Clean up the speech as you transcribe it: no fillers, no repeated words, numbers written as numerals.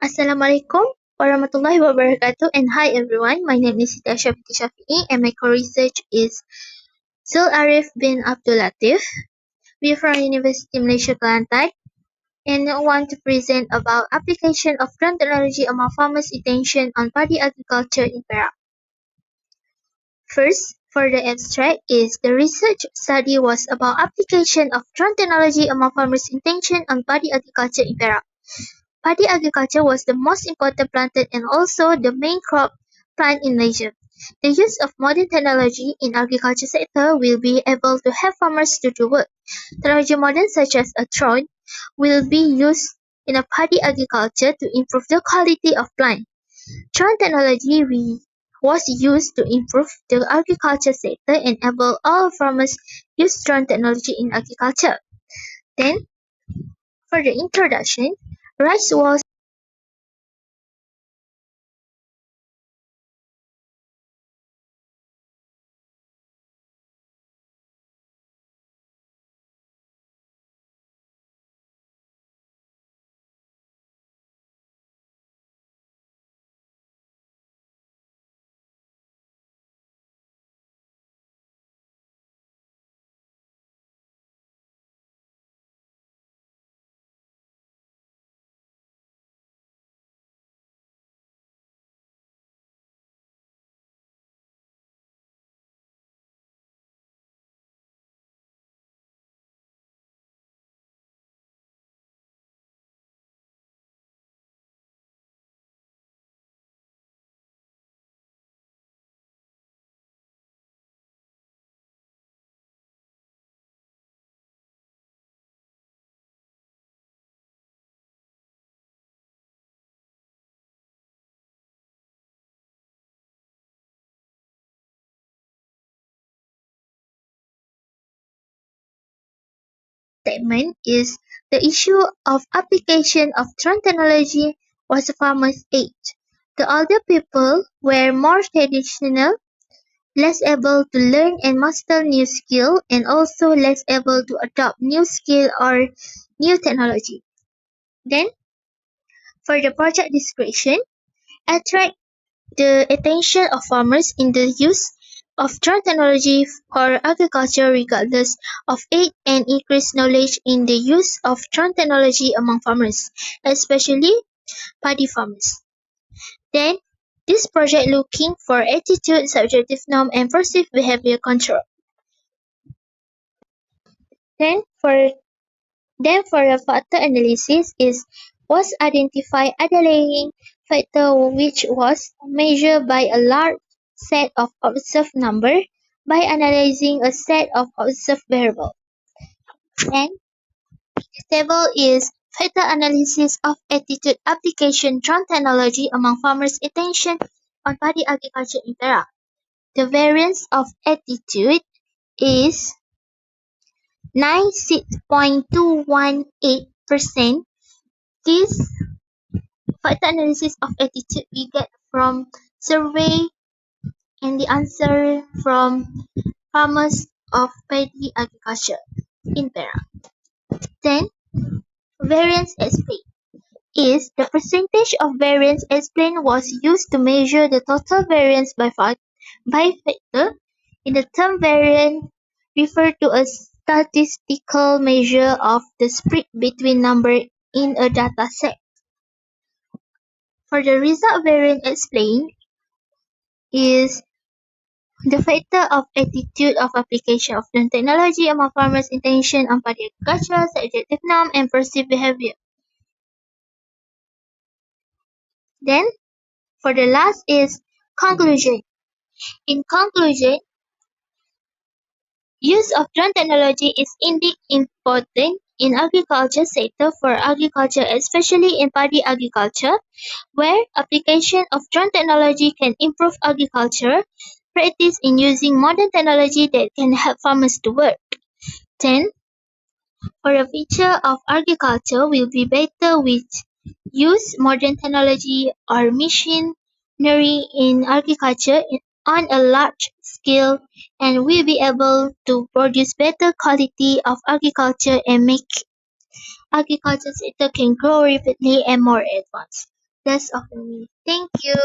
Assalamualaikum warahmatullahi wabarakatuh, and hi everyone. My name is Siti Syafiti Syafi'i and my co-research is Zul Arif bin Abdul Latif. We are from University Malaysia Kelantan and I want to present about application of drone technology among farmers' intention on padi agriculture in Perak. First, for the abstract is the research study was about application of drone technology among farmers' intention on padi agriculture in Perak. Padi agriculture was the most important planted and also the main crop plant in Malaysia. The use of modern technology in agriculture sector will be able to help farmers to do work. Technology modern such as a drone will be used in a paddy agriculture to improve the quality of plant. Drone technology was used to improve the agriculture sector and enable all farmers use drone technology in agriculture. Then, for the introduction, rice was statement is the issue of application of drone technology was a farmer's aid. The older people were more traditional, less able to learn and master new skill, and also less able to adopt new skill or new technology. Then, for the project description, attract the attention of farmers in the use of drone technology for agriculture regardless of age and increase knowledge in the use of drone technology among farmers, especially paddy farmers. Then, this project looking for attitude, subjective norm, and perceived behavior control. Then for the factor analysis was identify underlying factor which was measured by a large set of observed number by analyzing a set of observed variable. And the table is factor analysis of attitude application drone technology among farmers' intention on paddy agriculture in Perak. The variance of attitude is 96.218%. This factor analysis of attitude we get from survey and the answer from farmers of paddy agriculture in Perak. Then, variance explained is the percentage of variance explained was used to measure the total variance by factor. In the term variance refer to a statistical measure of the spread between number in a data set. For the result variance explained is the factor of attitude of application of the technology among farmers' intention on paddy agriculture, subjective norm, and perceived behavior. Then, for the last is conclusion. In conclusion, use of drone technology is indeed important in agriculture sector for agriculture, especially in paddy agriculture, where application of drone technology can improve agriculture practice in using modern technology that can help farmers to work. Then, for a future of agriculture will be better with use modern technology or machinery in agriculture on a large scale, and will be able to produce better quality of agriculture and make agriculture sector can grow rapidly and more advanced. That's all for me. Thank you.